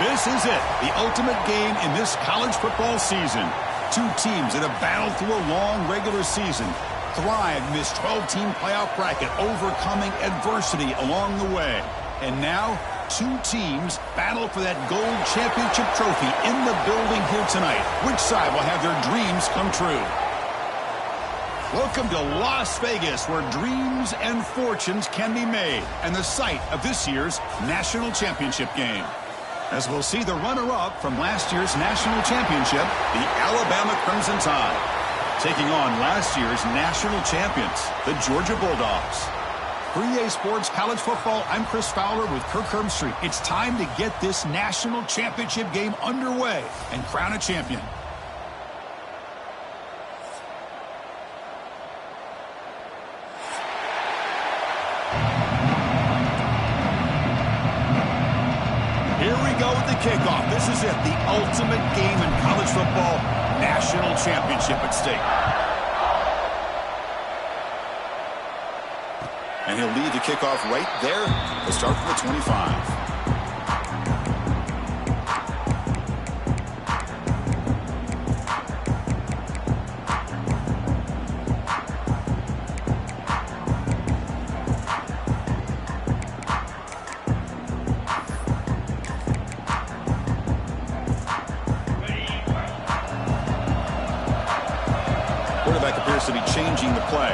This is it, the ultimate game in this college football season. Two teams that have battled through a long regular season, thrived in this 12-team playoff bracket, overcoming adversity along the way. And now, two teams battle for that gold championship trophy in the building here tonight. Which side will have their dreams come true? Welcome to Las Vegas, where dreams and fortunes can be made, and the site of this year's national championship game. As we'll see the runner-up from last year's national championship, the Alabama Crimson Tide, taking on last year's national champions, the Georgia Bulldogs. For EA Sports College Football, I'm Chris Fowler with Kirk Herbstreit. It's time to get this national championship game underway and crown a champion. Here we go with the kickoff. This is it, the ultimate game in college football, national championship at stake. And he'll lead the kickoff right there. He'll start from the 25. Quarterback appears to be changing the play.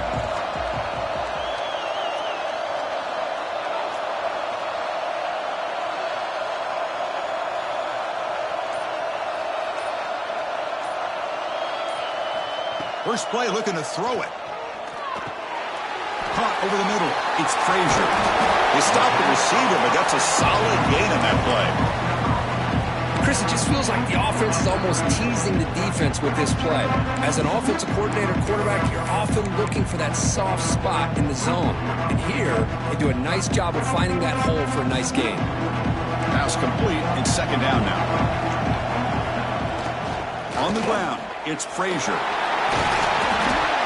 First play, looking to throw it. Caught over the middle. It's Frazier. They stopped the receiver, but that's a solid gain on that play. Chris, it just feels like the offense is almost teasing the defense with this play. As an offensive coordinator quarterback, you're often looking for that soft spot in the zone. And here, they do a nice job of finding that hole for a nice gain. Pass complete. It's second down now. On the ground, it's Frazier.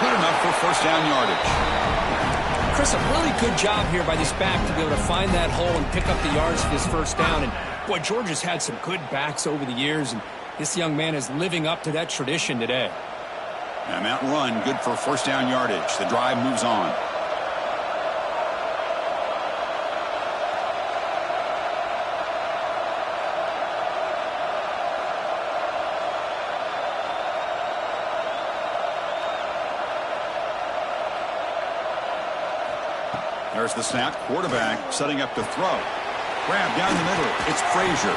Good enough for first down yardage. Chris, a really good job here by this back to be able to find that hole and pick up the yards for this first down. And boy, Georgia's had some good backs over the years, and this young man is living up to that tradition today. And that run, good for first down yardage. The drive moves on. There's the snap. Quarterback setting up to throw. Grab down the middle. It's Frazier.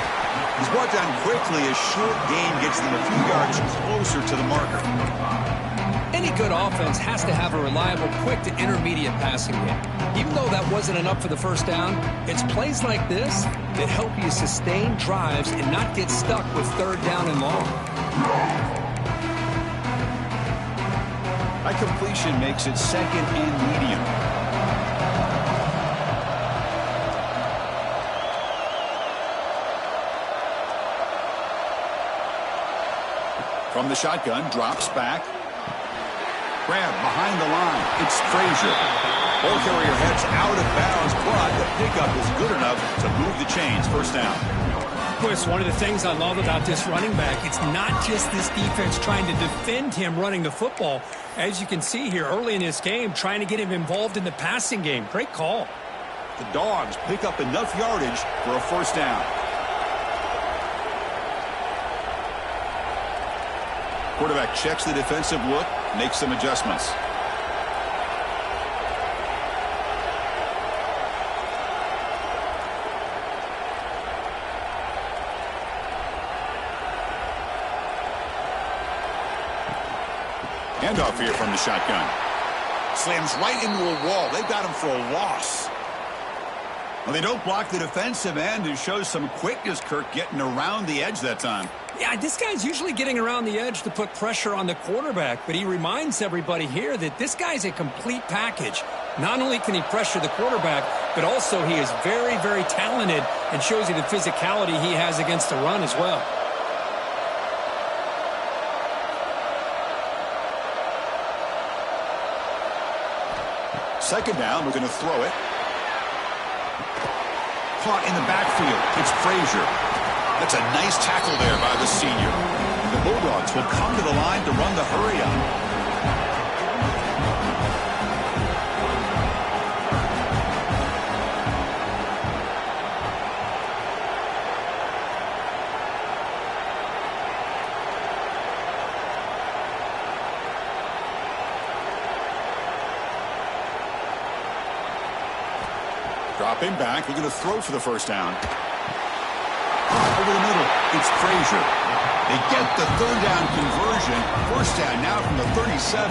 He's brought down quickly. A short gain gets them a few yards closer to the marker. Any good offense has to have a reliable, quick to intermediate passing game. Even though that wasn't enough for the first down, it's plays like this that help you sustain drives and not get stuck with third down and long. That completion makes it second and medium. From the shotgun, drops back. Grab behind the line. It's Frazier. Ball carrier heads out of bounds, but the pickup is good enough to move the chains. First down. Chris, one of the things I love about this running back, it's not just this defense trying to defend him running the football. As you can see here early in this game, trying to get him involved in the passing game. Great call. The Dogs pick up enough yardage for a first down. Quarterback checks the defensive look, makes some adjustments. Handoff here from the shotgun. Slams right into a wall. They've got him for a loss. Well, they don't block the defensive end and shows some quickness, Kirk, getting around the edge that time. Yeah, this guy's usually getting around the edge to put pressure on the quarterback, but he reminds everybody here that this guy's a complete package. Not only can he pressure the quarterback, but also he is very, very talented and shows you the physicality he has against the run as well. Second down, we're going to throw it. Caught in the backfield. It's Frazier. That's a nice tackle there by the senior. The Bulldogs will come to the line to run the hurry up. Dropping back, we're going to throw for the first down. Over the middle, it's Frazier. They get the third down conversion. First down now from the 37.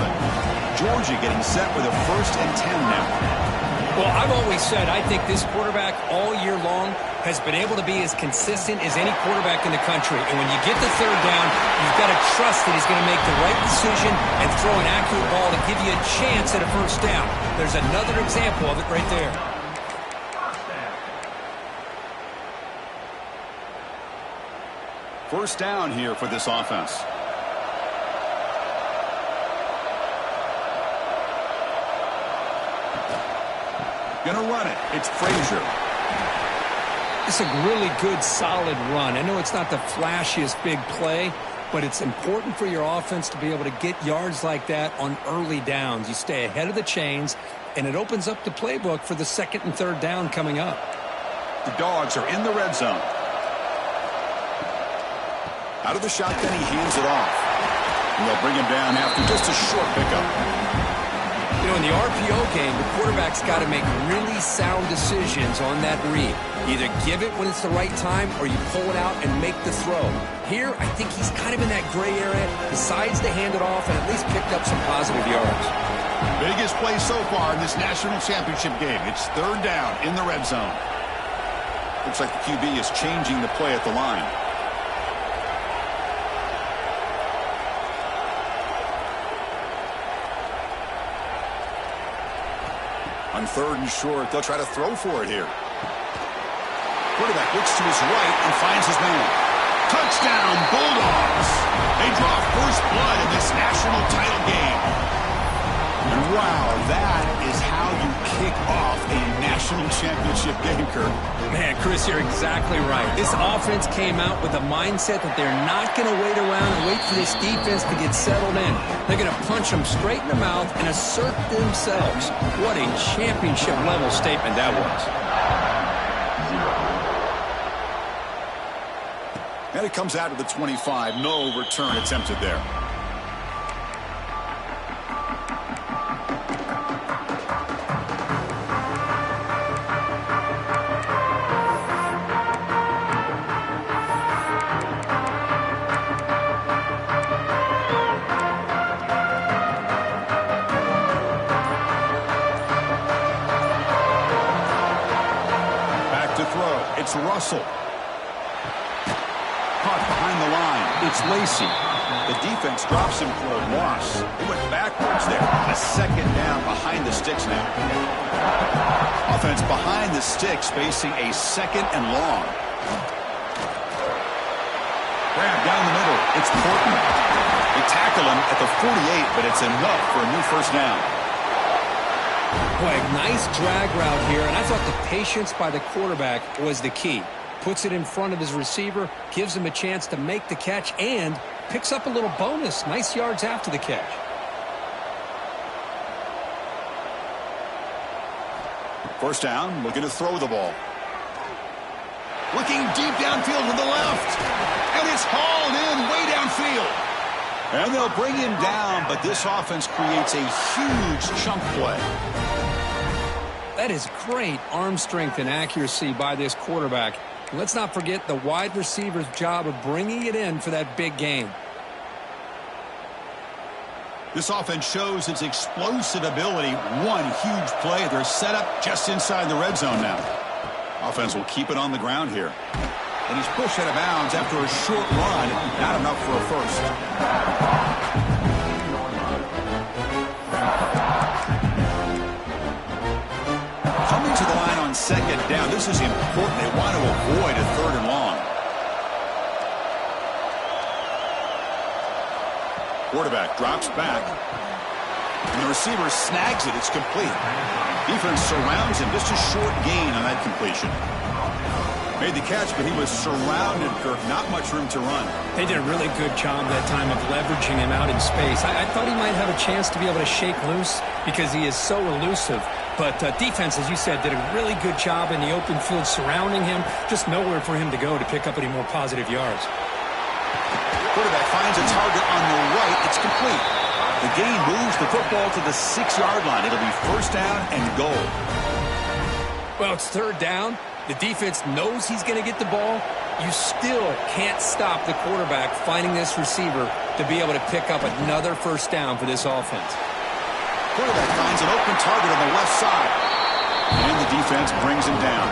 Georgia getting set with a 1st and 10 now. Well, I've always said I think this quarterback all year long has been able to be as consistent as any quarterback in the country. And when you get the third down, you've got to trust that he's going to make the right decision and throw an accurate ball to give you a chance at a first down. There's another example of it right there. First down here for this offense. Gonna run it. It's Frazier. It's a really good, solid run. I know it's not the flashiest big play, but it's important for your offense to be able to get yards like that on early downs. You stay ahead of the chains, and it opens up the playbook for the 2nd and 3rd down coming up. The Dogs are in the red zone. Out of the shotgun, he hands it off. And they'll bring him down after just a short pickup. You know, in the RPO game, the quarterback's got to make really sound decisions on that read. Either give it when it's the right time or you pull it out and make the throw. Here, I think he's kind of in that gray area, decides to hand it off and at least picked up some positive yards. Biggest play so far in this national championship game. It's 3rd down in the red zone. Looks like the QB is changing the play at the line. On 3rd and short, they'll try to throw for it here. Quarterback looks to his right and finds his man. Touchdown, Bulldogs! They draw first blood in this national title game. And wow, that is how you kick off a national championship game, Kirk. Man, Chris, you're exactly right. This offense came out with a mindset that they're not going to wait around and wait for this defense to get settled in. They're going to punch them straight in the mouth and assert themselves. What a championship-level statement that was. And it comes out to the 25. No return attempted there. It's Russell. Caught behind the line. It's Lacy. The defense drops him for a loss. It went backwards there. A 2nd down behind the sticks now. Offense behind the sticks facing a 2nd and long. Grab down the middle. It's Portman. They tackle him at the 48, but it's enough for a new first down. Boy, nice drag route here, and I thought the patience by the quarterback was the key. Puts it in front of his receiver, gives him a chance to make the catch, and picks up a little bonus. Nice yards after the catch. First down, looking to throw the ball. Looking deep downfield to the left, and it's hauled in way downfield. And they'll bring him down, but this offense creates a huge chunk play. That is great arm strength and accuracy by this quarterback. Let's not forget the wide receiver's job of bringing it in for that big game. This offense shows its explosive ability. One huge play. They're set up just inside the red zone now. Offense will keep it on the ground here. And he's pushed out of bounds after a short run. Not enough for a first. Coming to the line on 2nd down. This is important. They want to avoid a 3rd and long. Quarterback drops back. And the receiver snags it. It's complete. Defense surrounds him. Just a short gain on that completion. Made the catch, but he was surrounded, Kirk. Not much room to run. They did a really good job that time of leveraging him out in space. I thought he might have a chance to be able to shake loose because he is so elusive. But defense, as you said, did a really good job in the open field surrounding him. Just nowhere for him to go to pick up any more positive yards. Quarterback finds a target on the right. It's complete. The gain moves the football to the 6-yard line. It'll be first down and goal. Well, it's third down. The defense knows he's going to get the ball. You still can't stop the quarterback finding this receiver to be able to pick up another first down for this offense. Quarterback finds an open target on the left side. And the defense brings him down.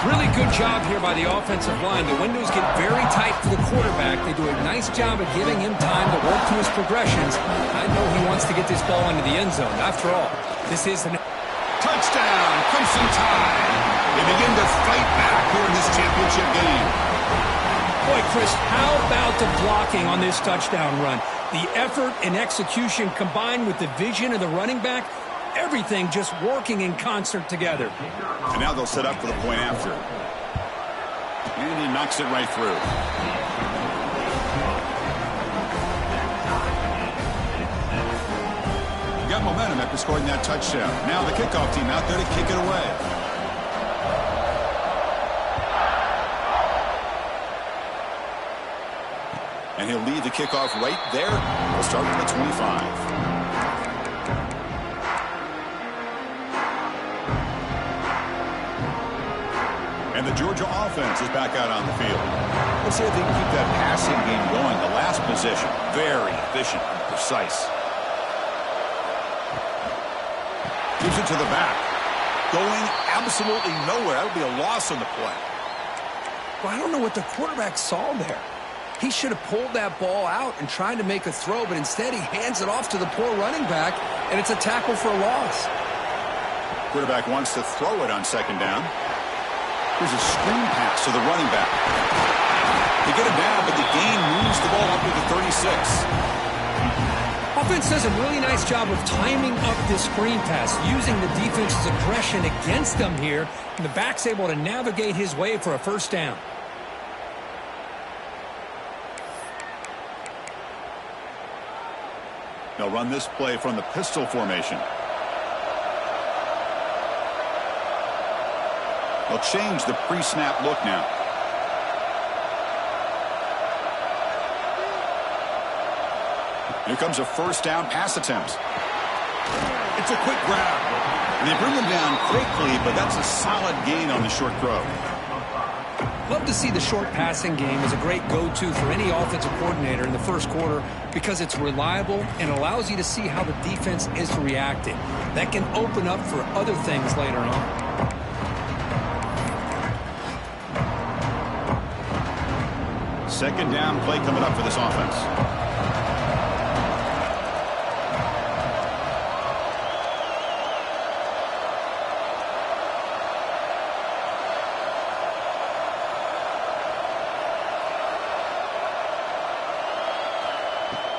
Really good job here by the offensive line. The windows get very tight for the quarterback. They do a nice job of giving him time to work through his progressions. I know he wants to get this ball into the end zone. After all, this is an touchdown, Crimson Tide. They begin to fight back here in this championship game. Boy, Chris, how about the blocking on this touchdown run? The effort and execution combined with the vision of the running back, everything just working in concert together. And now they'll set up for the point after. And he knocks it right through. Got momentum after scoring that touchdown. Now the kickoff team out there to kick it away. And he'll lead the kickoff right there. We'll start from the 25. And the Georgia offense is back out on the field. Let's see if they can keep that passing game going. The last possession, very efficient and precise. Gives it to the back. Going absolutely nowhere. That'll be a loss on the play. Well, I don't know what the quarterback saw there. He should have pulled that ball out and tried to make a throw, but instead he hands it off to the poor running back, and it's a tackle for a loss. Quarterback wants to throw it on second down. Here's a screen pass to the running back. They get it down, but the gain moves the ball up to the 36. Offense does a really nice job of timing up this screen pass, using the defense's aggression against them here, and the back's able to navigate his way for a first down. They'll run this play from the pistol formation. They'll change the pre-snap look now. Here comes a first down pass attempt. It's a quick grab. And they bring him down quickly, but that's a solid gain on the short throw. Love to see the short passing game as a great go-to for any offensive coordinator in the first quarter because it's reliable and allows you to see how the defense is reacting. That can open up for other things later on. Second down play coming up for this offense.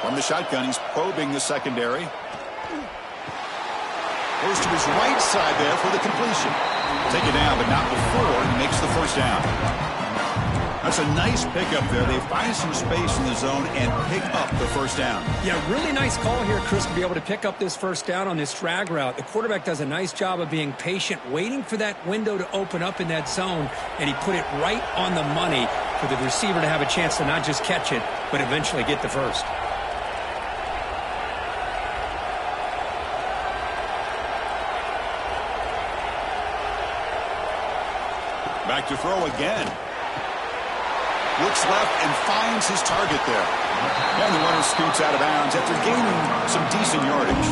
From the shotgun, he's probing the secondary. Goes to his right side there for the completion. Take it down, but not before he makes the first down. That's a nice pickup there. They find some space in the zone and pick up the first down. Yeah, really nice call here, Chris, to be able to pick up this first down on this drag route. The quarterback does a nice job of being patient, waiting for that window to open up in that zone, and he put it right on the money for the receiver to have a chance to not just catch it, but eventually get the first. Back to throw again. Looks left and finds his target there. And the runner scoots out of bounds after gaining some decent yardage.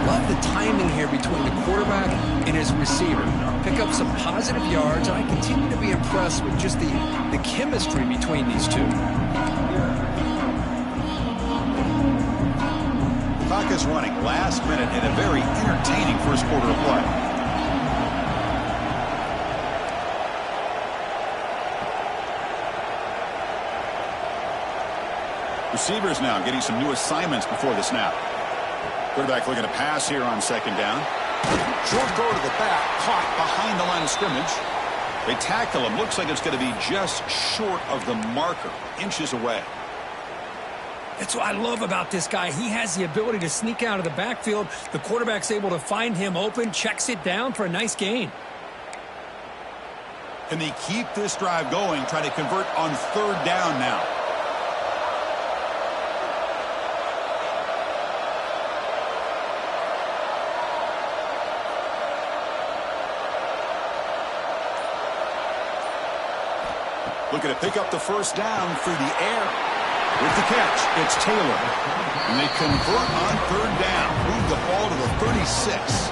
Love the timing here between the quarterback and his receiver. Pick up some positive yards, and I continue to be impressed with just the chemistry between these two. Clock is running last minute in a very entertaining first quarter of play. Receivers now getting some new assignments before the snap. Quarterback looking to pass here on second down. Short throw to the back, caught behind the line of scrimmage. They tackle him. Looks like it's going to be just short of the marker, inches away. That's what I love about this guy. He has the ability to sneak out of the backfield. The quarterback's able to find him open, checks it down for a nice gain. Can they keep this drive going, try to convert on 3rd down now? Looking to pick up the 1st down through the air. With the catch, it's Taylor. And they convert on 3rd down. Move the ball to the 36.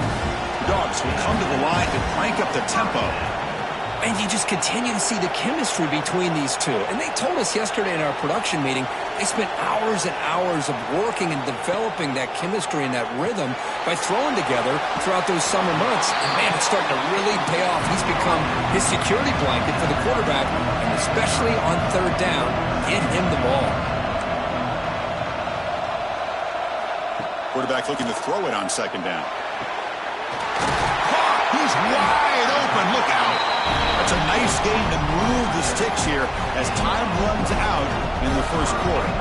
Dogs will come to the line to crank up the tempo. And you just continue to see the chemistry between these two. And they told us yesterday in our production meeting, they spent hours and hours of working and developing that chemistry and that rhythm by throwing together throughout those summer months. And, man, it's starting to really pay off. He's become his security blanket for the quarterback, and especially on 3rd down, get him the ball. Quarterback looking to throw it on 2nd down. He's wide open. Look out. That's a nice gain to move the sticks here as time runs out in the 1st quarter.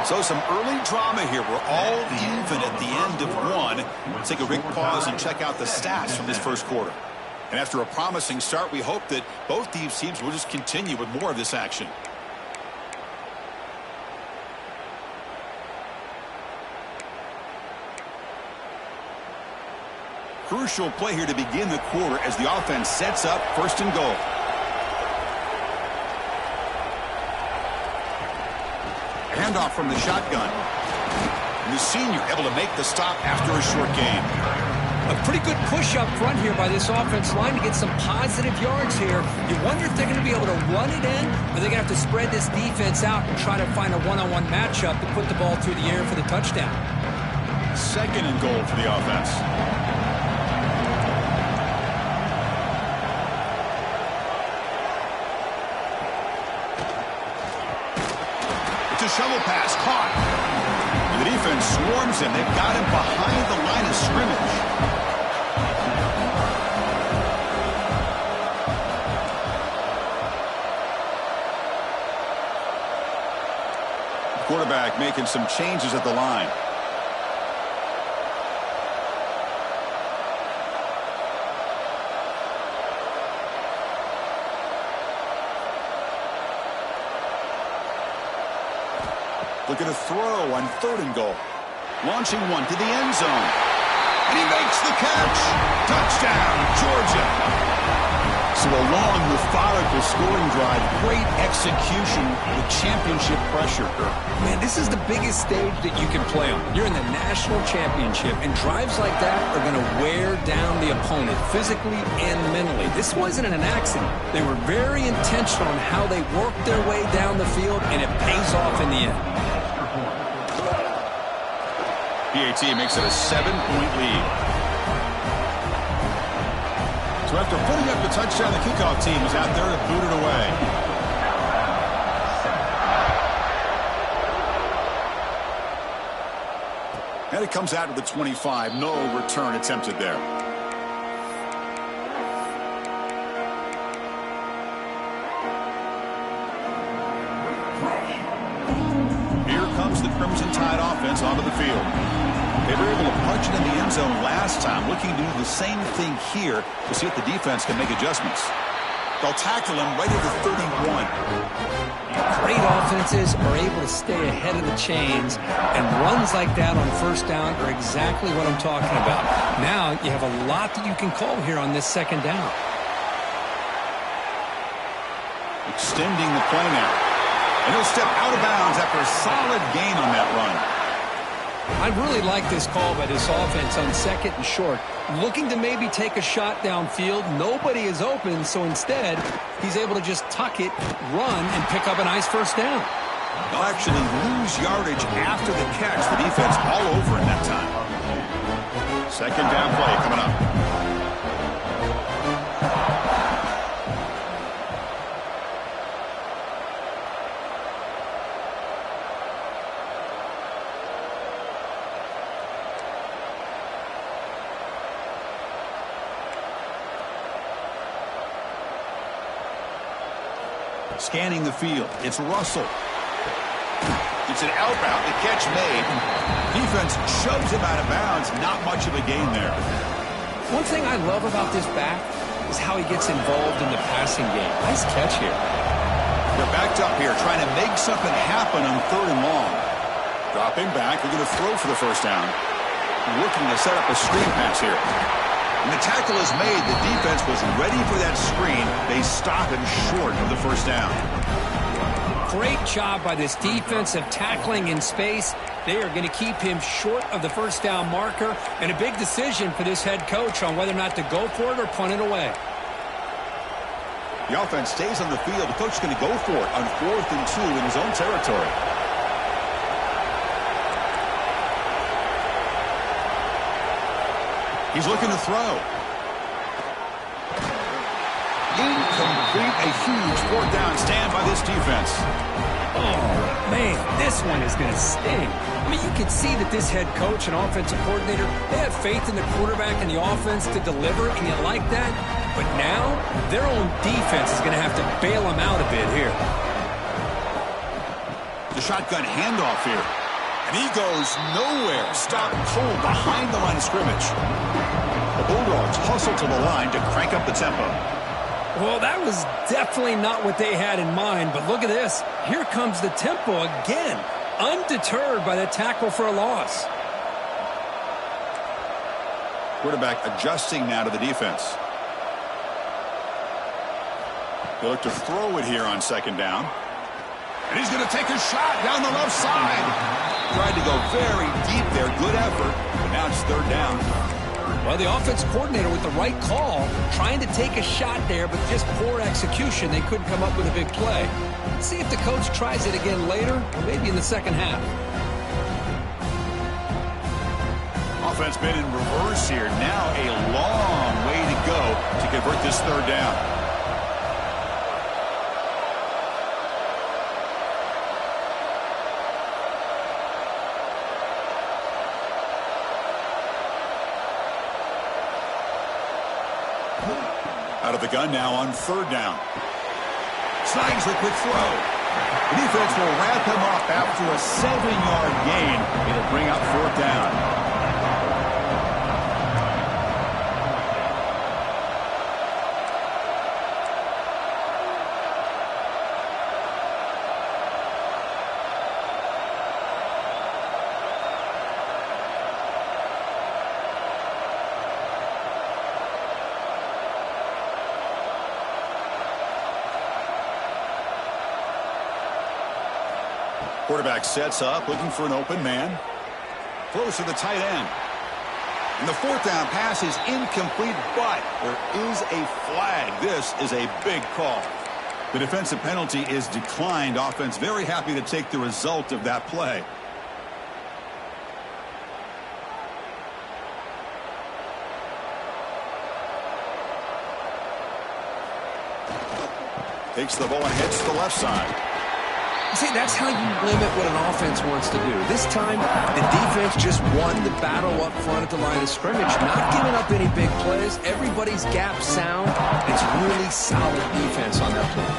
So some early drama here. We're all even at the end of 1. Let's take a quick pause and check out the stats from this 1st quarter. And after a promising start, we hope that both these teams will just continue with more of this action. Crucial play here to begin the quarter as the offense sets up 1st and goal. Handoff from the shotgun. And the senior able to make the stop after a short gain. A pretty good push up front here by this offense line to get some positive yards here. You wonder if they're going to be able to run it in, or they're going to have to spread this defense out and try to find a one-on-one matchup to put the ball through the air for the touchdown. 2nd and goal for the offense. A shovel pass caught. And the defense swarms him. They've got him behind the line of scrimmage. Quarterback making some changes at the line. Looking to throw on 3rd and goal. Launching one to the end zone. And he makes the catch. Touchdown, Georgia. So a long, methodical scoring drive. Great execution with championship pressure. Man, this is the biggest stage that you can play on. You're in the national championship, and drives like that are going to wear down the opponent physically and mentally. This wasn't an accident. They were very intentional on how they worked their way down the field, and it pays off in the end. PAT makes it a 7-point lead. So after putting up the touchdown, the kickoff team is out there to boot it away. And it comes out to the 25. No return attempted there. Here comes the Crimson Tide offense onto the field. They were able to punch it in the end zone last time, looking to do the same thing here to see if the defense can make adjustments. They'll tackle him right at the 31. Great offenses are able to stay ahead of the chains, and runs like that on 1st down are exactly what I'm talking about. Now you have a lot that you can call here on this 2nd down. Extending the play now. And he'll step out of bounds after a solid gain on that run. I really like this call by this offense on 2nd and short. Looking to maybe take a shot downfield. Nobody is open, so instead, he's able to just tuck it, run, and pick up a nice 1st down. They'll actually lose yardage after the catch. The defense all over in that time. 2nd down play coming up. Scanning the field. It's Russell. It's an outbound. The catch made. Defense shoves him out of bounds. Not much of a gain there. One thing I love about this back is how he gets involved in the passing game. Nice catch here. They're backed up here trying to make something happen on 3rd and long. Dropping back. They're going to throw for the first down. Looking to set up a screen pass here. When the tackle is made, the defense was ready for that screen. They stop him short of the first down. Great job by this defensive tackling in space. They are going to keep him short of the first down marker, and a big decision for this head coach on whether or not to go for it or punt it away. The offense stays on the field. The coach is going to go for it on 4th and 2 in his own territory. He's looking to throw. Incomplete. A huge 4th down stand by this defense. Oh, man, this one is going to sting. I mean, you can see that this head coach and offensive coordinator, they have faith in the quarterback and the offense to deliver, and you like that. But now, their own defense is going to have to bail them out a bit here. The shotgun handoff here. And he goes nowhere. Stop cold behind the line of scrimmage. The Bulldogs hustle to the line to crank up the tempo. Well, that was definitely not what they had in mind, but look at this. Here comes the tempo again, undeterred by the tackle for a loss. Quarterback adjusting now to the defense. They look to throw it here on 2nd down. And he's going to take a shot down the left side. Tried to go very deep there. Good effort, but now it's 3rd down. Well, the offense coordinator with the right call, trying to take a shot there, but just poor execution. They couldn't come up with a big play. Let's see if the coach tries it again later, or maybe in the second half. Offense been in reverse here. Now a long way to go to convert this 3rd down. Out of the gun now on 3rd down. Snags the quick throw. The defense will wrap him up after a 7-yard gain. It'll bring up 4th down. Quarterback sets up, looking for an open man. Throws to the tight end. And the 4th down pass is incomplete, but there is a flag. This is a big call. The defensive penalty is declined. Offense very happy to take the result of that play. Takes the ball and heads to the left side. See, that's how you limit what an offense wants to do. This time, the defense just won the battle up front at the line of scrimmage, not giving up any big plays. Everybody's gap sound. It's really solid defense on that play.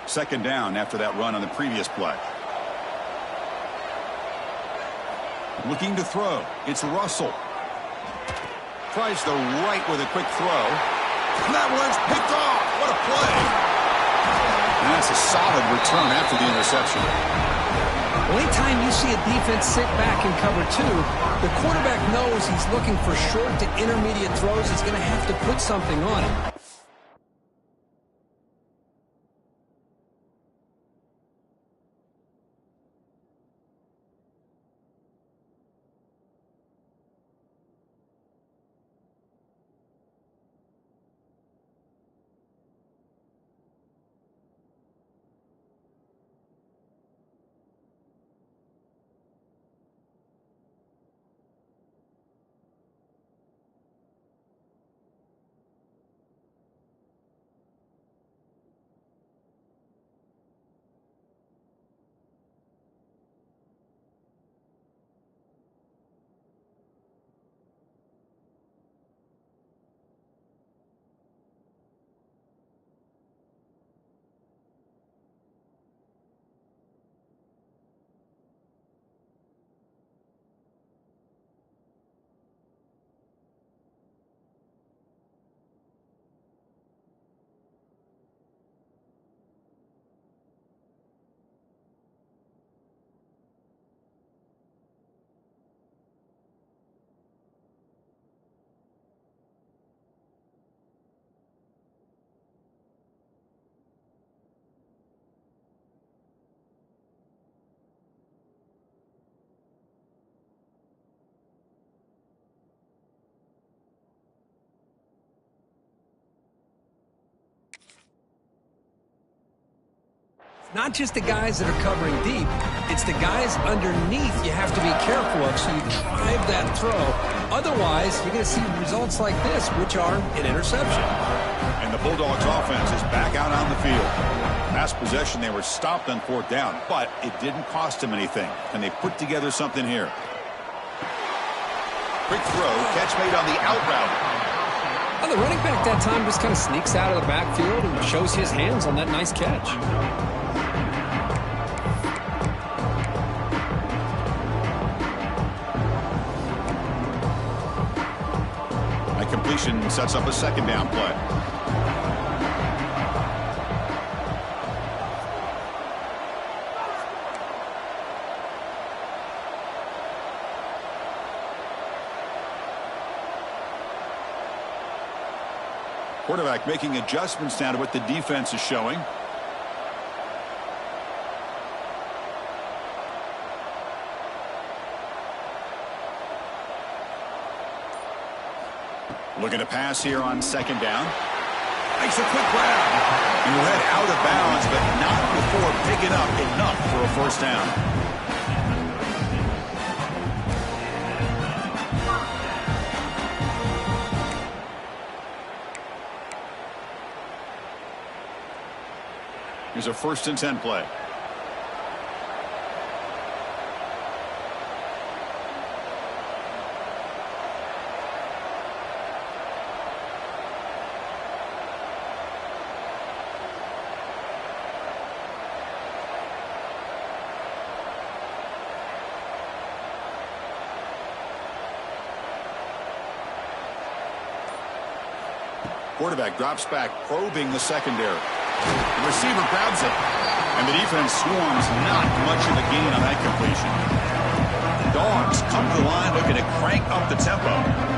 Second down after that run on the previous play. Looking to throw. It's Russell. Tries the right with a quick throw. And that one's picked off. What a play. And that's a solid return after the interception. Well, anytime you see a defense sit back in cover 2, the quarterback knows he's looking for short to intermediate throws. He's going to have to put something on it. not just the guys that are covering deep. It's the guys underneath you have to be careful of, so you drive that throw. Otherwise, you're going to see results like this, which are an interception. And the Bulldogs offense is back out on the field. Last possession, they were stopped on 4th down, but it didn't cost them anything. And they put together something here. Quick throw, catch made on the out route. Well, the running back that time just kind of sneaks out of the backfield and shows his hands on that nice catch. That completion sets up a 2nd down play. Quarterback making adjustments now to what the defense is showing. Looking to pass here on 2nd down. Makes a quick grab. He will head out of bounds, but not before picking up enough for a 1st down. Here's a 1st and 10 play. Quarterback drops back, probing the secondary. The receiver grabs it, and the defense swarms. Not much of a gain on that completion. The Dogs come to the line looking to crank up the tempo.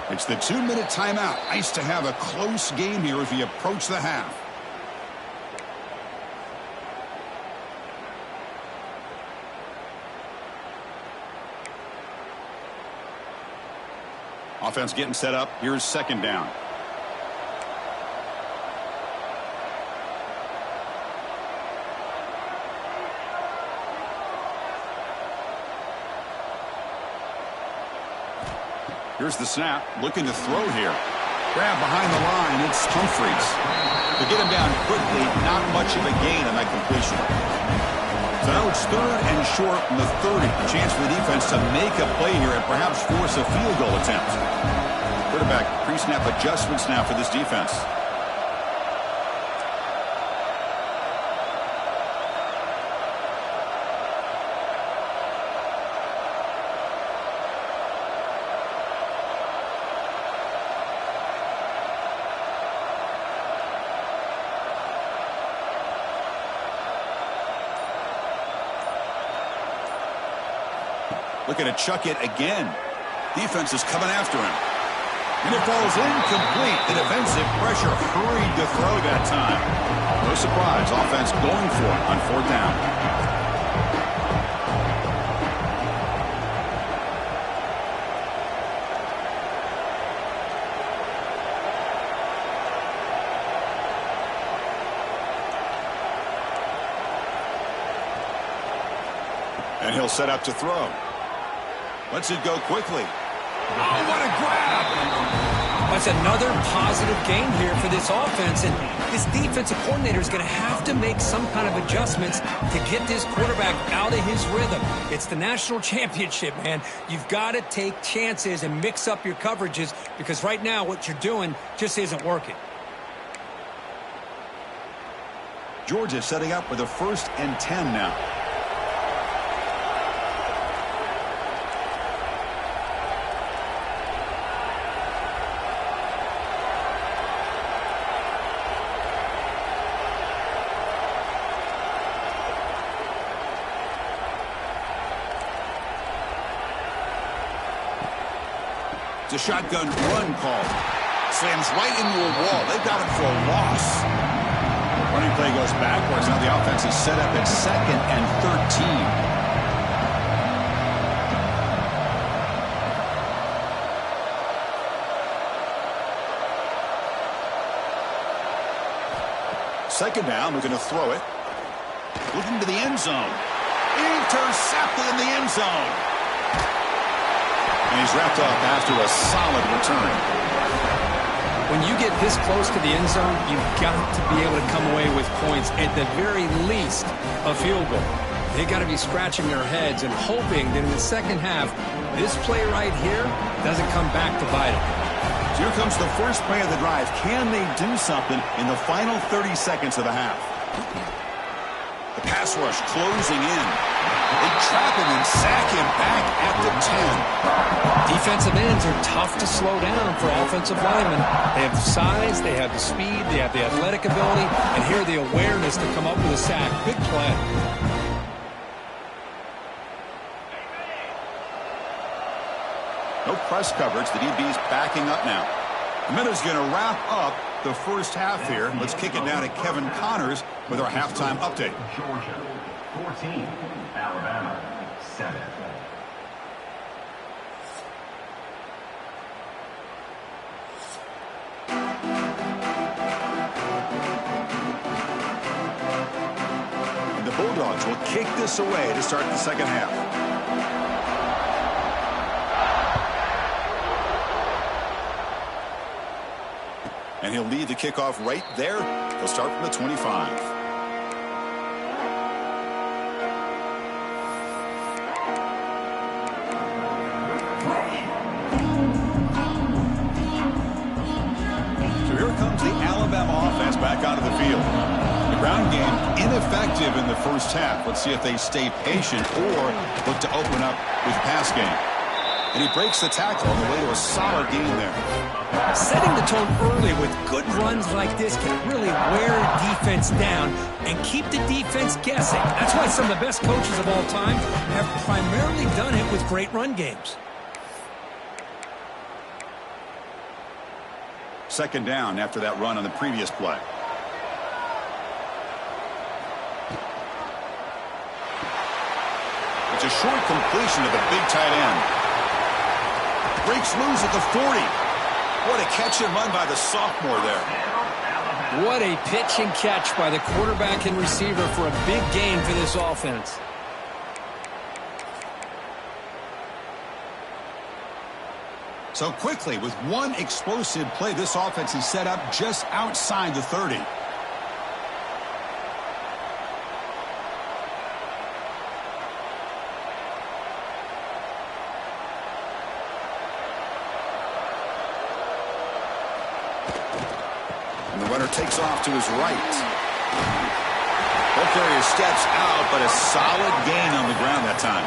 It's the 2-minute timeout. Nice to have a close game here as we approach the half. Offense getting set up. Here's 2nd down. Here's the snap, looking to throw here. Grab behind the line, it's Humphries. To get him down quickly, not much of a gain on that completion. So now it's 3rd and short from the 30. A chance for the defense to make a play here and perhaps force a field goal attempt. Quarterback pre-snap adjustments now for this defense. Looking to chuck it again. Defense is coming after him. And it falls incomplete. The defensive pressure hurried to throw that time. No surprise. Offense going for it on 4th down. And he'll set up to throw. Lets it go quickly. Oh, what a grab! That's another positive gain here for this offense, and this defensive coordinator is going to have to make some kind of adjustments to get this quarterback out of his rhythm. It's the national championship, man. You've got to take chances and mix up your coverages because right now what you're doing just isn't working. Georgia setting up with a 1st and 10 now. The shotgun run call. Slams right into a wall. They've got him for a loss. Running play goes backwards. Now the offense is set up at 2nd and 13. Second down, we're going to throw it. Looking to the end zone. Intercepted in the end zone. And he's wrapped up after a solid return. When you get this close to the end zone, you've got to be able to come away with points, at the very least, a field goal. They've got to be scratching their heads and hoping that in the second half, this play right here doesn't come back to bite them. Here comes the first play of the drive. Can they do something in the final 30 seconds of the half? The pass rush closing in. They trap him and sack him back at the 10. Defensive ends are tough to slow down for offensive linemen. They have the size, they have the speed, they have the athletic ability, and here the awareness to come up with a sack. Big play. No press coverage. The DB's backing up now. The Minutes going to wrap up the first half here. Let's kick it now to Kevin Connors with our halftime update. Georgia 14, Alabama 7. And the Bulldogs will kick this away to start the second half. And he'll lead the kickoff right there. He'll start from the 25. So here comes the Alabama offense back onto the field. The ground game ineffective in the first half. Let's see if they stay patient or look to open up with the pass game. And he breaks the tackle on the way to a solid gain there. Setting the tone early with good runs like this can really wear defense down and keep the defense guessing. That's why some of the best coaches of all time have primarily done it with great run games. Second down after that run on the previous play. It's a short completion to the big tight end. Breaks loose at the 40. What a catch and run by the sophomore there. What a pitch and catch by the quarterback and receiver for a big gain for this offense. So quickly, with one explosive play, this offense is set up just outside the 30. Takes off to his right. Bulgaria steps out, but a solid gain on the ground that time.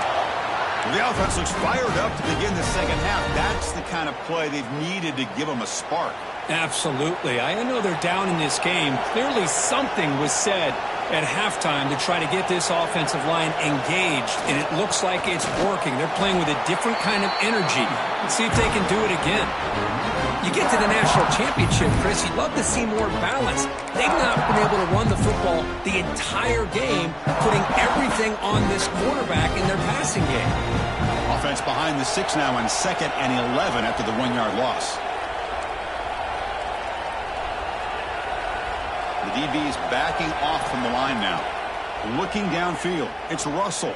The offense looks fired up to begin the second half. That's the kind of play they've needed to give them a spark. Absolutely. I know they're down in this game. Clearly something was said at halftime to try to get this offensive line engaged, and it looks like it's working. They're playing with a different kind of energy. Let's see if they can do it again. You get to the national championship, Chris, you'd love to see more balance. They've not been able to run the football the entire game, putting everything on this quarterback in their passing game. Offense behind the 6 now on 2nd and 11 after the 1-yard loss. The DB's backing off from the line now. Looking downfield. It's Russell.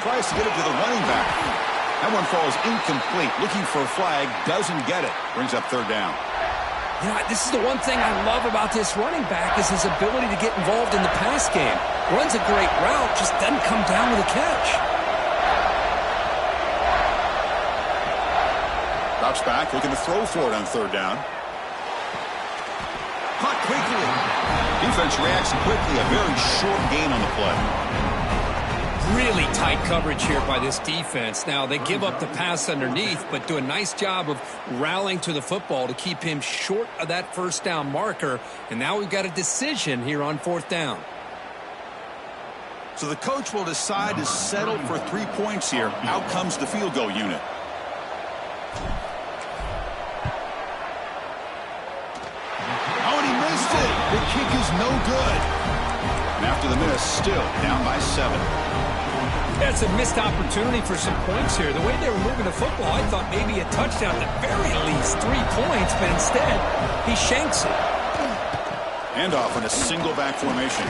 Tries to get it to the running back. That one falls incomplete. Looking for a flag. Doesn't get it. Brings up third down. You know, this is the one thing I love about this running back is his ability to get involved in the pass game. Runs a great route, just doesn't come down with a catch. Drops back, looking to throw for it on third down. Caught quickly. Defense reacts quickly. A very short gain on the play. Really tight coverage here by this defense. Now, they give up the pass underneath, but do a nice job of rallying to the football to keep him short of that first down marker. And now we've got a decision here on fourth down. So the coach will decide to settle for 3 points here. Out comes the field goal unit. Oh, and he missed it. The kick is no good. And after the miss, still down by 7. That's a missed opportunity for some points here. The way they were moving the football, I thought maybe a touchdown at the very least, 3 points, but instead, he shanks it. Handoff in a single back formation.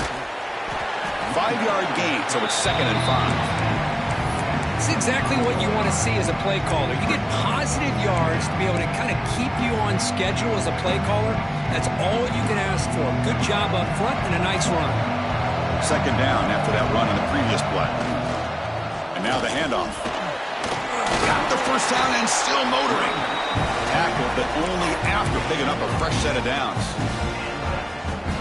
5-yard gain, so it's 2nd and 5. It's exactly what you want to see as a play caller. You get positive yards to be able to kind of keep you on schedule as a play caller. That's all you can ask for. Good job up front and a nice run. 2nd down after that run in the previous play. And now the handoff. Got the first down and still motoring. Tackled, but only after picking up a fresh set of downs.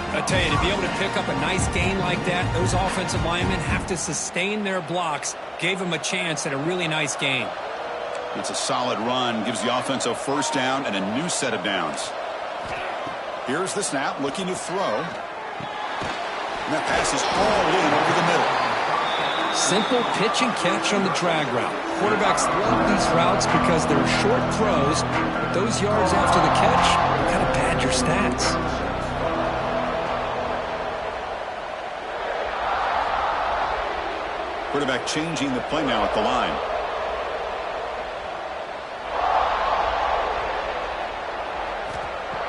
I tell you, to be able to pick up a nice gain like that, those offensive linemen have to sustain their blocks. Gave them a chance at a really nice gain. It's a solid run. Gives the offense a first down and a new set of downs. Here's the snap, looking to throw. And that pass is hauled in over the middle. Simple pitch and catch on the drag route. Quarterbacks love these routes because they're short throws. But those yards after the catch kind of pad your stats. Quarterback changing the play now at the line.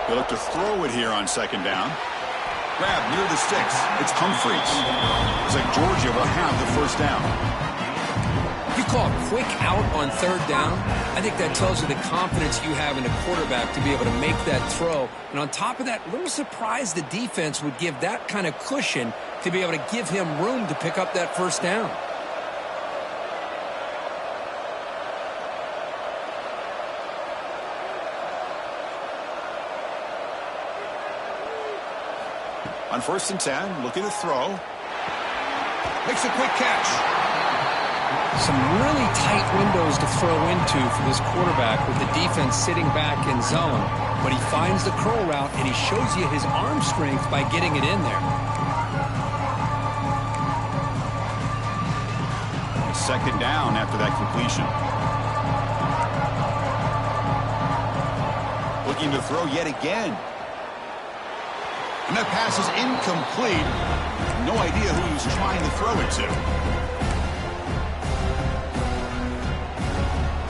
They look to throw it here on 2nd down. Grab near the sticks. It's Humphreys. Looks like Georgia will have the first down. If you call a quick out on 3rd down, I think that tells you the confidence you have in a quarterback to be able to make that throw. And on top of that, a little surprised the defense would give that kind of cushion to be able to give him room to pick up that first down. On 1st and 10, looking to throw. Makes a quick catch. Some really tight windows to throw into for this quarterback with the defense sitting back in zone. But he finds the curl route, and he shows you his arm strength by getting it in there. 2nd down after that completion. Looking to throw yet again. And that pass is incomplete. No idea who he's trying to throw it to.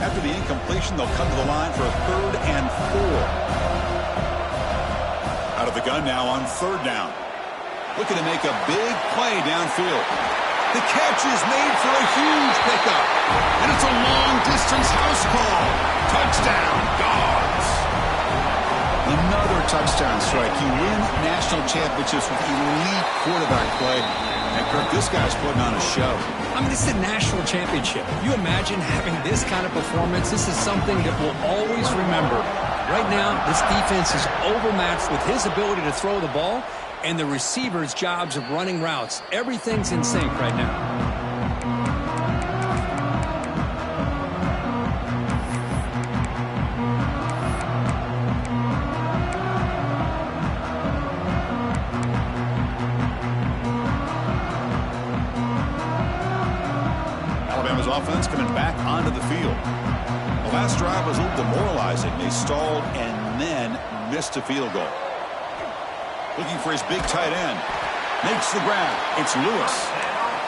After the incompletion, they'll come to the line for a 3rd and 4. Out of the gun now on 3rd down. Looking to make a big play downfield. The catch is made for a huge pickup. And it's a long-distance house call. Touchdown, Dogs. Another touchdown strike. You win national championships with elite quarterback play. And Kirk, this guy's putting on a show. I mean, this is a national championship. You imagine having this kind of performance? This is something that we'll always remember. Right now, this defense is overmatched with his ability to throw the ball and the receivers' jobs of running routes. Everything's in sync right now. Offense coming back onto the field. The last drive was a little demoralizing. They stalled and then missed a field goal. Looking for his big tight end. Makes the grab. It's Lewis.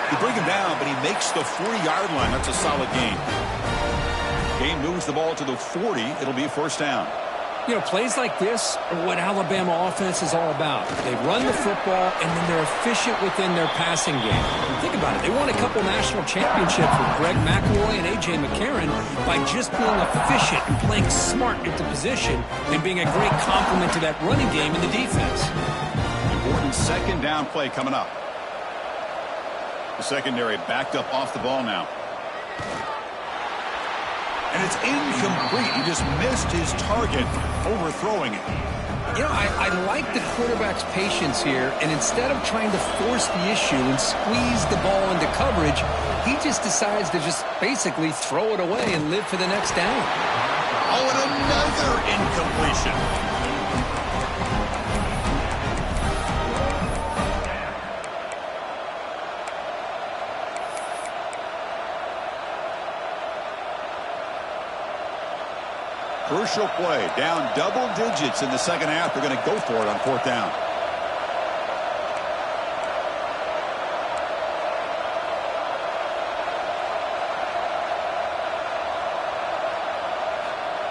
They bring him down, but he makes the 40-yard line. That's a solid gain. Gain moves the ball to the 40. It'll be a first down. You know, plays like this are what Alabama offense is all about. They run the football, and then they're efficient within their passing game. And think about it. They won a couple national championships with Greg McElroy and A.J. McCarron by just being efficient and playing smart at the position and being a great complement to that running game in the defense. Important 2nd down play coming up. The secondary backed up off the ball now. And it's incomplete. He just missed his target, overthrowing it. You know, I like the quarterback's patience here, and instead of trying to force the issue and squeeze the ball into coverage, he just decides to just basically throw it away and live for the next down. Oh, and another incompletion. Crucial play, down double digits in the second half. They're going to go for it on 4th down.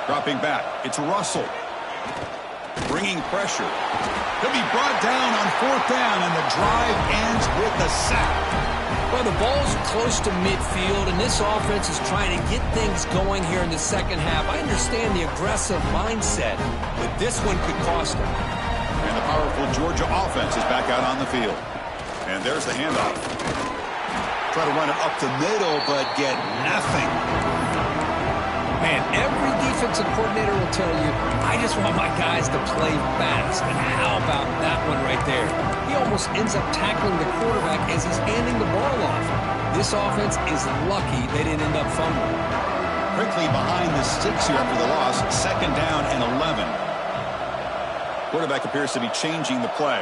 Dropping back, it's Russell. Bringing pressure. He'll be brought down on 4th down, and the drive ends with a sack. Well, the ball's close to midfield, and this offense is trying to get things going here in the second half. I understand the aggressive mindset, but this one could cost them. And the powerful Georgia offense is back out on the field. And there's the handoff. Try to run it up the middle, but get nothing. Man, every defensive coordinator will tell you, I just want my guys to play fast. And how about that one right there? He almost ends up tackling the quarterback as he's handing the ball off. This offense is lucky they didn't end up fumbling. Quickly behind the sticks here after the loss. 2nd down and 11. Quarterback appears to be changing the play.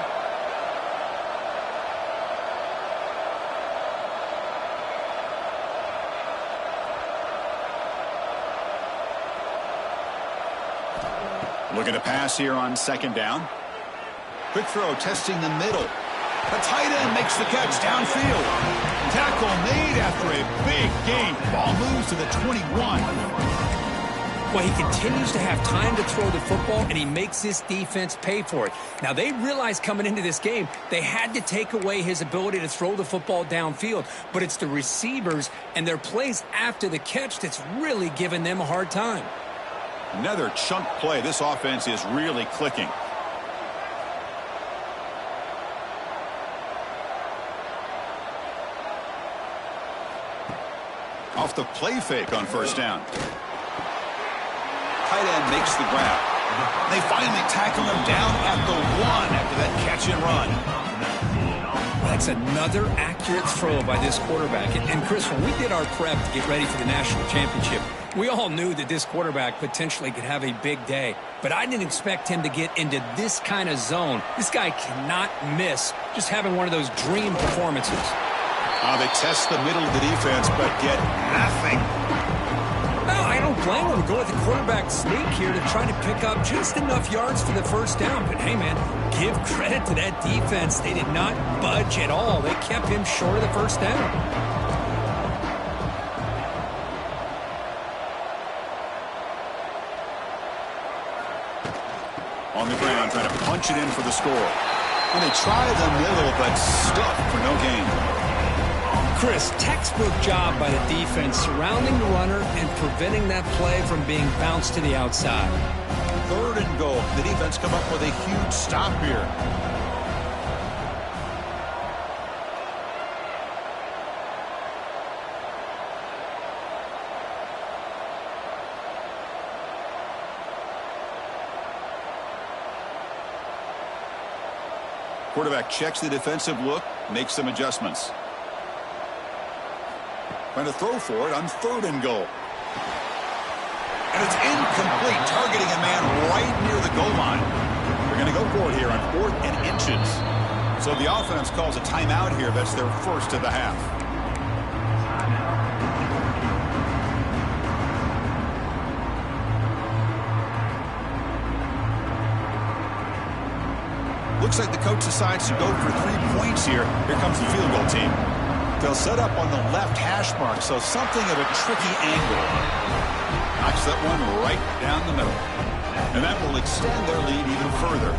Looking to pass here on 2nd down. Quick throw, testing the middle. The tight end makes the catch downfield. Tackle made after a big gain. Ball moves to the 21. Well, he continues to have time to throw the football, and he makes this defense pay for it. Now, they realized coming into this game, they had to take away his ability to throw the football downfield. But it's the receivers and their plays after the catch that's really giving them a hard time. Another chunk play. This offense is really clicking. Off the play fake on 1st down. Tight end makes the grab. They finally tackle him down at the 1 after that catch and run. That's another accurate throw by this quarterback. And Chris, when we did our prep to get ready for the national championship, we all knew that this quarterback potentially could have a big day. But I didn't expect him to get into this kind of zone. This guy cannot miss just having one of those dream performances. They test the middle of the defense, but get nothing. No, I don't blame him to go with the quarterback sneak here to try to pick up just enough yards for the 1st down. But, hey, man, give credit to that defense. They did not budge at all. They kept him short of the 1st down. On the ground, trying to punch it in for the score. And they try the middle, but stuffed for no gain. Chris, textbook job by the defense surrounding the runner and preventing that play from being bounced to the outside. 3rd and goal. The defense come up with a huge stop here. Quarterback checks the defensive look, makes some adjustments. Trying to throw for it on 3rd and goal. And it's incomplete, targeting a man right near the goal line. They're going to go for it here on 4th and inches. So the offense calls a timeout here. That's their 1st of the half. Looks like the coach decides to go for 3 points here. Here comes the field goal team. They'll set up on the left hash mark, so something of a tricky angle. Knocks that one right down the middle. And that will extend their lead even further.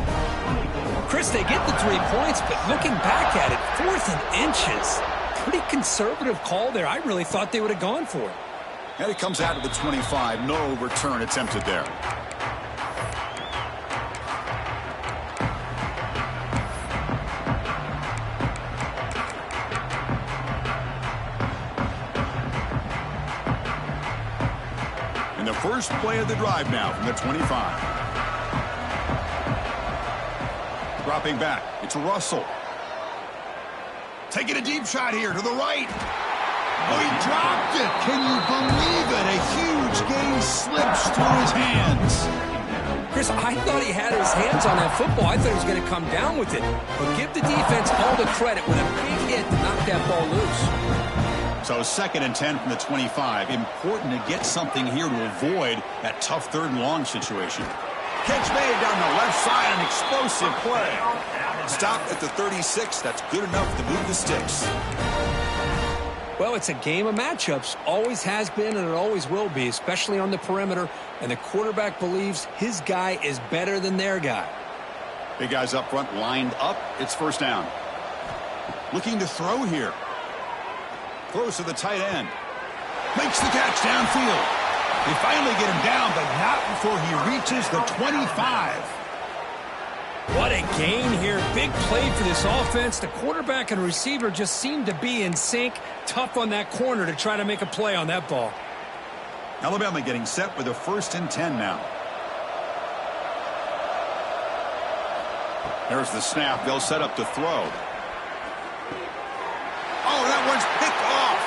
Chris, they get the 3 points, but looking back at it, 4th and inches. Pretty conservative call there. I really thought they would have gone for it. And it comes out of the 25. No return attempted there. First play of the drive now from the 25. Dropping back, it's Russell. Taking a deep shot here to the right. Oh, he dropped it. Can you believe it? A huge gain slips through his hands. Chris, I thought he had his hands on that football. I thought he was going to come down with it. But give the defense all the credit with a big hit to knock that ball loose. So 2nd and 10 from the 25. Important to get something here to avoid that tough 3rd and long situation. Catch made down the left side, an explosive play. Stop at the 36. That's good enough to move the sticks. Well, it's a game of matchups. Always has been and it always will be, especially on the perimeter. And the quarterback believes his guy is better than their guy. Big guys up front lined up. It's first down. Looking to throw here. Throws to the tight end. Makes the catch downfield. They finally get him down, but not before he reaches the 25. What a gain here. Big play for this offense. The quarterback and receiver just seem to be in sync. Tough on that corner to try to make a play on that ball. Alabama getting set with a 1st and 10 now. There's the snap. They'll set up to throw. Oh, that one's picked off.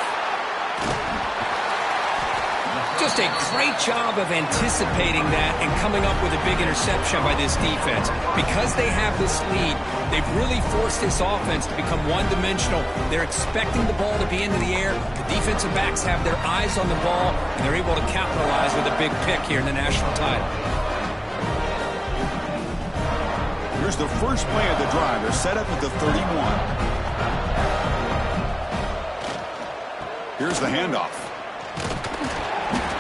Just a great job of anticipating that and coming up with a big interception by this defense. Because they have this lead, they've really forced this offense to become one-dimensional. They're expecting the ball to be into the air. The defensive backs have their eyes on the ball, and they're able to capitalize with a big pick here in the national title. Here's the first play of the drive. They're set up at the 31. Here's the handoff.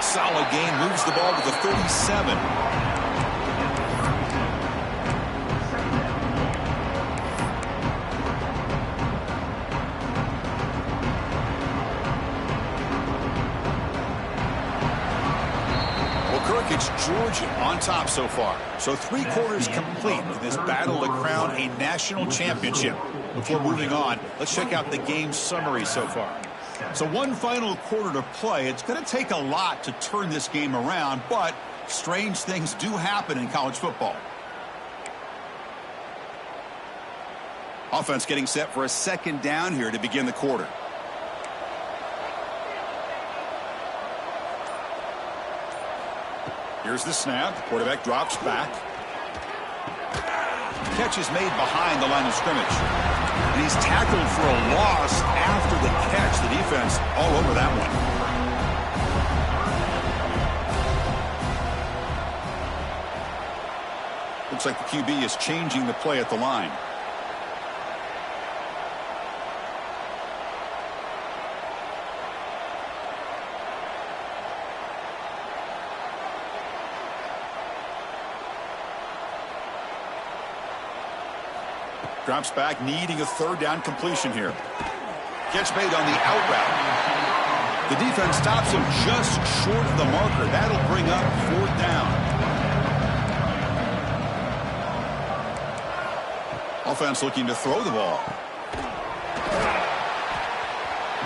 Solid gain, moves the ball to the 37. Well, Kirk, it's Georgia on top so far. So 3 quarters complete in this battle to crown a national championship. Before moving on, let's check out the game summary so far. So one final quarter to play. It's going to take a lot to turn this game around, but strange things do happen in college football. Offense getting set for a 2nd down here to begin the quarter. Here's the snap. Quarterback drops back. Catch is made behind the line of scrimmage. And he's tackled for a loss after the catch. The defense all over that one. Looks like the QB is changing the play at the line. Drops back, needing a 3rd down completion here. Catch made on the out route. The defense stops him just short of the marker. That'll bring up 4th down. Offense looking to throw the ball.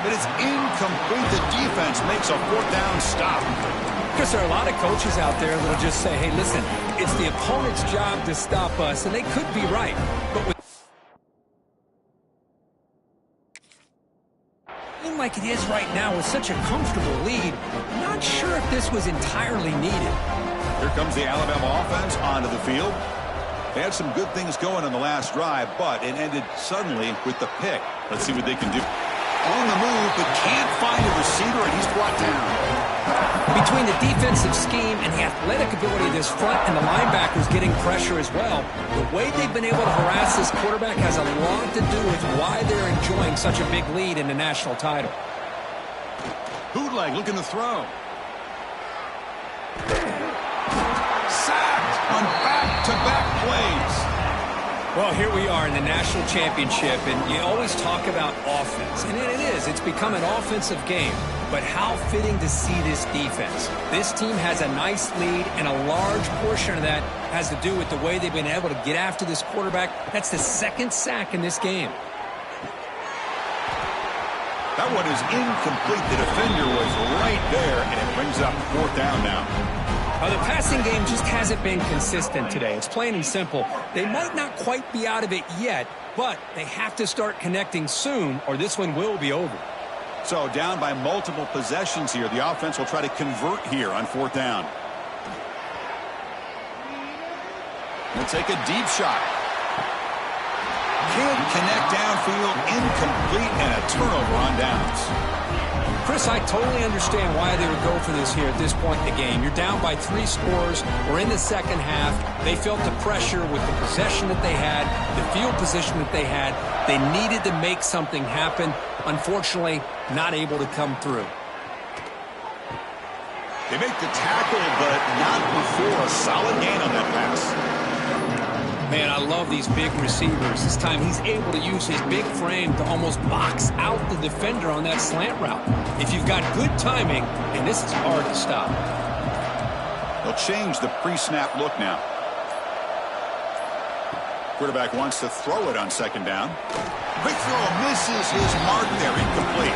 But it's incomplete. The defense makes a 4th down stop. Because there are a lot of coaches out there that will just say, hey, listen, it's the opponent's job to stop us, and they could be right. But with like it is right now with such a comfortable lead, I'm not sure if this was entirely needed. Here comes the Alabama offense onto the field. They had some good things going on the last drive, but it ended suddenly with the pick. Let's see what they can do. On the move, but can't find a receiver, and he's brought down. Between the defensive scheme and the athletic ability of this front and the linebackers getting pressure as well, the way they've been able to harass this quarterback has a lot to do with why they're enjoying such a big lead in the national title. Bootleg looking to throw. Sacked on back-to-back plays. Well, here we are in the national championship, and you always talk about offense. And it is. It's become an offensive game. But how fitting to see this defense. This team has a nice lead, and a large portion of that has to do with the way they've been able to get after this quarterback. That's the 2nd sack in this game. That one is incomplete. The defender was right there, and it brings up 4th down now. The passing game just hasn't been consistent today. It's plain and simple. They might not quite be out of it yet, but they have to start connecting soon, or this one will be over. So down by multiple possessions here. The offense will try to convert here on 4th down. We'll take a deep shot. Can't connect downfield, incomplete, and a turnover on downs. Chris, I totally understand why they would go for this here at this point in the game. You're down by 3 scores. We're in the second half. They felt the pressure with the possession that they had, the field position that they had. They needed to make something happen. Unfortunately, not able to come through. They make the tackle, but not before a solid gain on that pass. Man, I love these big receivers. This time he's able to use his big frame to almost box out the defender on that slant route. If you've got good timing, and this is hard to stop. They'll change the pre-snap look now. Quarterback wants to throw it on second down. Quick throw misses his mark there, incomplete.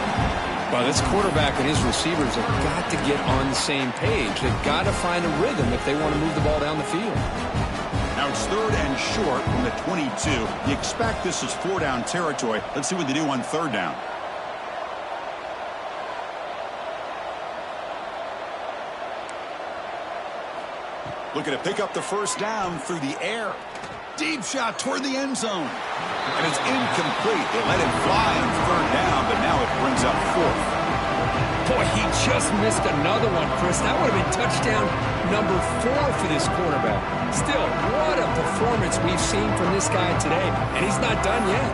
Well, this quarterback and his receivers have got to get on the same page. They've got to find a rhythm if they want to move the ball down the field. Now it's 3rd and short from the 22. You expect this is 4-down territory. Let's see what they do on 3rd down. Looking to pick up the 1st down through the air. Deep shot toward the end zone. And it's incomplete. They let him fly on 3rd down, but now it brings up 4th. Boy, he just missed another one, Chris. That would have been touchdown number 4 for this quarterback. Still, what a performance we've seen from this guy today, and he's not done yet.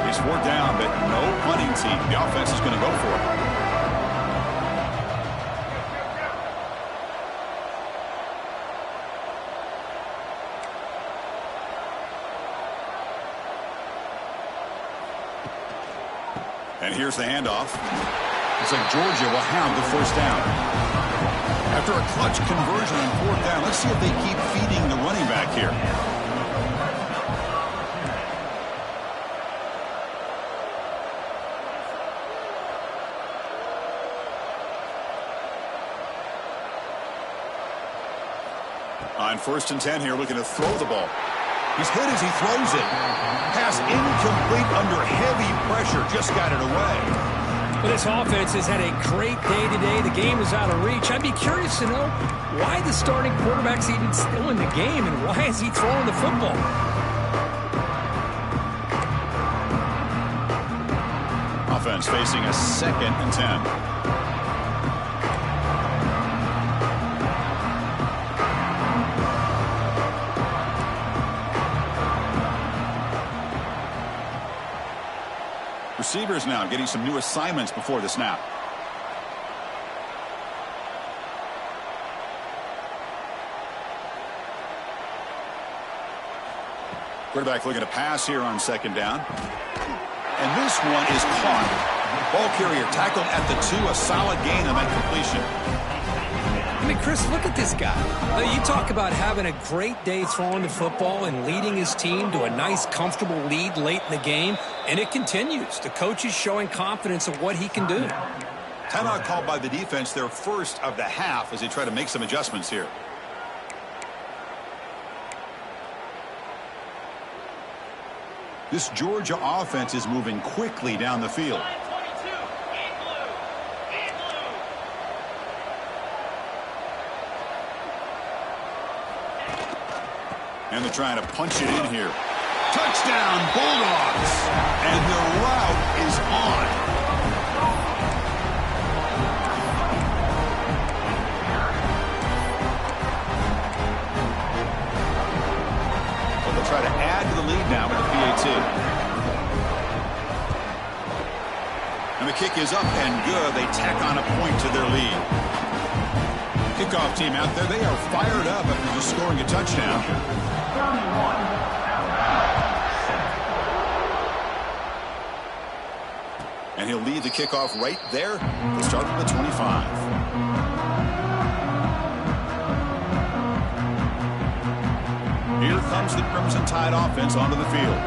It's 4th down, but no punting team. The offense is going to go for it. And here's the handoff. Looks like Georgia will hound the 1st down. After a clutch conversion on 4th down, let's see if they keep feeding the running back here. On 1st and 10 here, looking to throw the ball. He's hit as he throws it. Pass incomplete under heavy pressure. Just got it away. Well, this offense has had a great day today. The game is out of reach. I'd be curious to know why the starting quarterback's even still in the game and why is he throwing the football? Offense facing a 2nd and 10. Receivers now getting some new assignments before the snap. Quarterback looking to pass here on 2nd down. And this one is caught. Ball carrier tackled at the 2. A solid gain on that completion. I mean, Chris, look at this guy. Now, you talk about having a great day throwing the football and leading his team to a nice, comfortable lead late in the game, and it continues. The coach is showing confidence of what he can do. Timeout called by the defense, their 1st of the half, as they try to make some adjustments here. This Georgia offense is moving quickly down the field. And they're trying to punch it in here. Touchdown, Bulldogs! And the route is on. Well, they'll try to add to the lead now with the PAT. And the kick is up and good. They tack on a point to their lead. Kickoff team out there, they are fired up after just scoring a touchdown. And he'll lead the kickoff right there. They'll start from the 25. Here comes the Crimson Tide offense onto the field.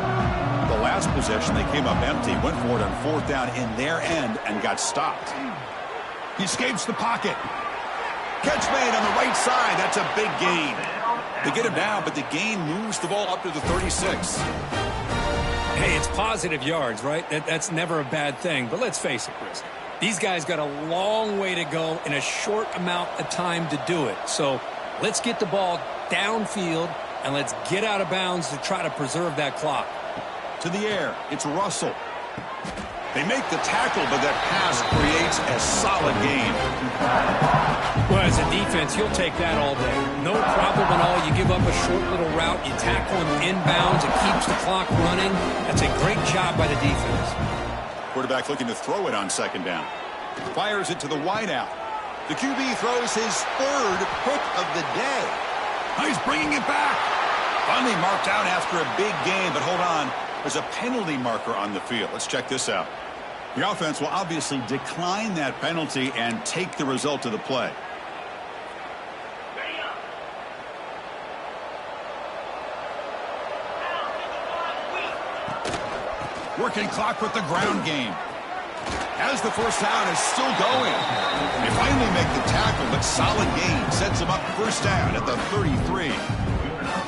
The last possession, they came up empty, went for it on 4th down in their end and got stopped. He escapes the pocket. Catch made on the right side. That's a big gain. They get him down, but the gain moves the ball up to the 36. Hey, it's positive yards, right? That's never a bad thing. But let's face it, Chris. These guys got a long way to go in a short amount of time to do it. So Let's get the ball downfield, and let's get out of bounds to try to preserve that clock. To the air, it's Russell. They make the tackle, but that pass creates a solid gain. Well, as a defense, you'll take that all day. No problem at all. You give up a short little route, you tackle him inbounds, it keeps the clock running. That's a great job by the defense. Quarterback looking to throw it on second down. Fires it to the wideout. The QB throws his third pick of the day. He's bringing it back. Finally marked out after a big game, but hold on. There's a penalty marker on the field. Let's check this out. The offense will obviously decline that penalty and take the result of the play. Working clock with the ground game. As the first down is still going. They finally make the tackle, but solid gain sets them up first down at the 33.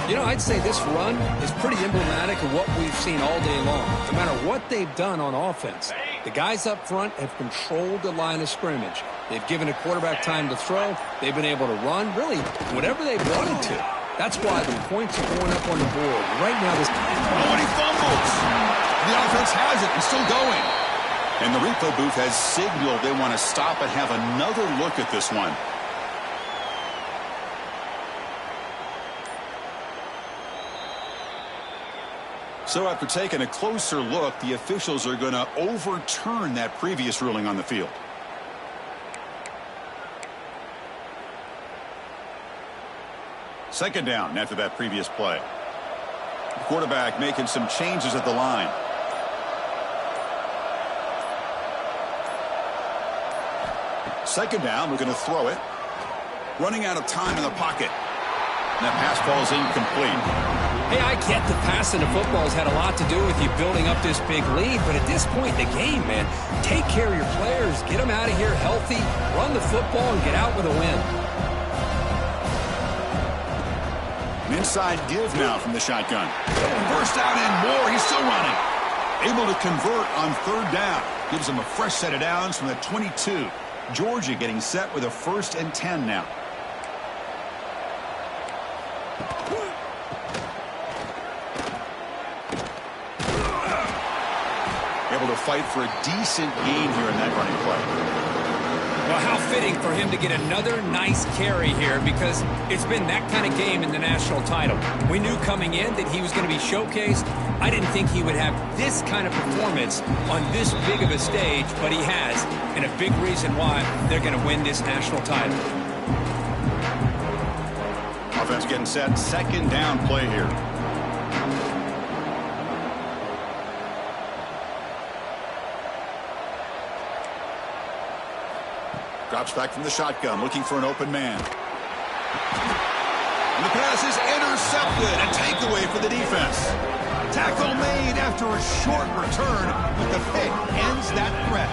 You know, I'd say this run is pretty emblematic of what we've seen all day long. No matter what they've done on offense, the guys up front have controlled the line of scrimmage. They've given a quarterback time to throw. They've been able to run, really, whatever they've wanted to. That's why the points are going up on the board. Right now, this... Oh, and he fumbles! The offense has it and still going. And the replay booth has signaled they want to stop and have another look at this one. So after taking a closer look, the officials are going to overturn that previous ruling on the field. Second down after that previous play. The quarterback making some changes at the line. Second down, we're going to throw it. Running out of time in the pocket. And that pass falls incomplete. Hey, I get the passing of football has had a lot to do with you building up this big lead, but at this point in the game, man, take care of your players, get them out of here healthy, run the football, and get out with a win. An inside give now from the shotgun. First down and more. He's still running. Able to convert on third down. Gives him a fresh set of downs from the 22. Georgia getting set with a 1st and 10 now. Able to fight for a decent gain here in that running play. Well, how fitting for him to get another nice carry here because it's been that kind of game in the national title. We knew coming in that he was going to be showcased. I didn't think he would have this kind of performance on this big of a stage, but he has, and a big reason why they're going to win this national title. Offense getting set. Second down play here. Drops back from the shotgun, looking for an open man. And the pass is intercepted. A takeaway for the defense. Tackle made after a short return, but the pick ends that threat.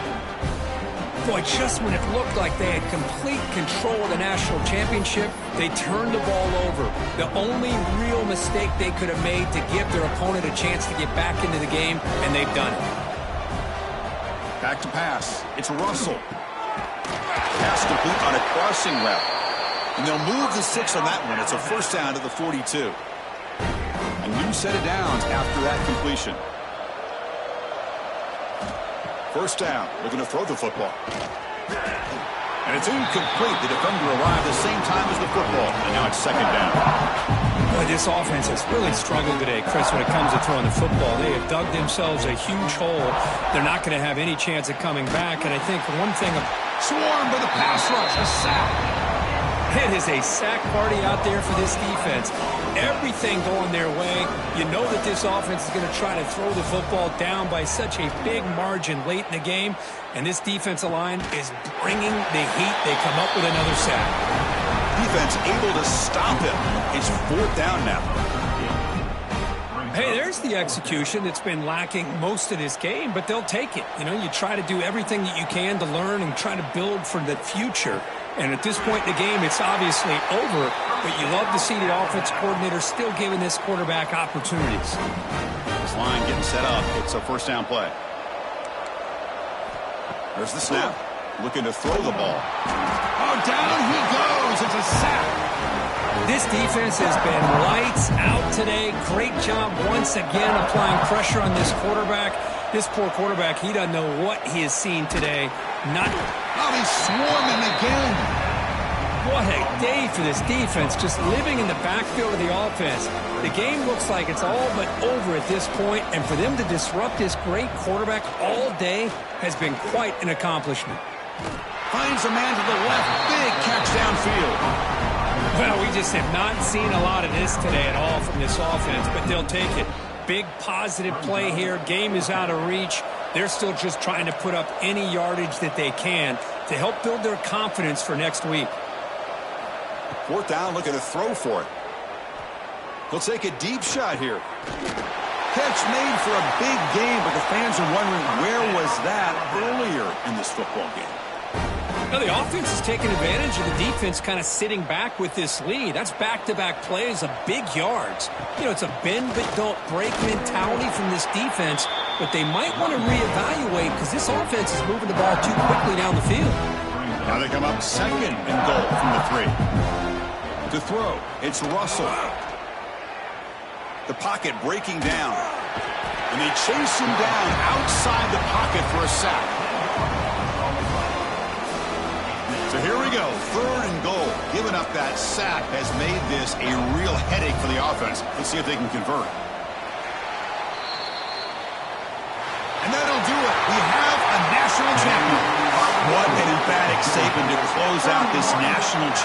Boy, just when it looked like they had complete control of the national championship, they turned the ball over. The only real mistake they could have made to give their opponent a chance to get back into the game, and they've done it. Back to pass. It's Russell. Pass complete on a crossing route. And they'll move the 6 on that one. It's a first down to the 42. A new set of downs after that completion. First down. Looking to throw the football. And it's incomplete. The defender arrived the same time as the football. And now it's second down. Boy, this offense has really struggled today, Chris, when it comes to throwing the football. They have dug themselves a huge hole. They're not going to have any chance of coming back. And I think one thing... Swarmed by the pass rush. A sack. It is a sack party out there for this defense. Everything going their way. You know that this offense is going to try to throw the football down by such a big margin late in the game. And this defensive line is bringing the heat. They come up with another sack. Defense able to stop him. It's fourth down now. Hey, there's the execution that's been lacking most of this game, but they'll take it. You know, you try to do everything that you can to learn and try to build for the future. And at this point in the game, it's obviously over, but you love to see the offense coordinator still giving this quarterback opportunities. This line getting set up. It's a first down play. There's the snap. Looking to throw the ball. Oh, down he goes. It's a sack. This defense has been lights out today. Great job once again applying pressure on this quarterback. This poor quarterback, he doesn't know what he has seen today. Oh, he's swarming again. What a day for this defense, just living in the backfield of the offense. The game looks like it's all but over at this point, and for them to disrupt this great quarterback all day has been quite an accomplishment. Finds a man to the left. Big catch downfield. Well, we just have not seen a lot of this today at all from this offense, but they'll take it. Big positive play here. Game is out of reach. They're still just trying to put up any yardage that they can to help build their confidence for next week. 4th down, looking to throw for it. He'll take a deep shot here. Catch made for a big game, but the fans are wondering where was that earlier in this football game. Now, the offense is taking advantage of the defense kind of sitting back with this lead. That's back-to-back plays of big yards. You know, it's a bend but don't break mentality from this defense, but they might want to reevaluate because this offense is moving the ball too quickly down the field. Now they come up 2nd and goal from the 3. To throw, it's Russell. The pocket breaking down. And they chase him down outside the pocket for a sack. So here we go, 3rd and goal. Giving up that sack has made this a real headache for the offense. Let's see if they can convert. And that'll do it. We have a national champion. What an emphatic statement to close out this national championship.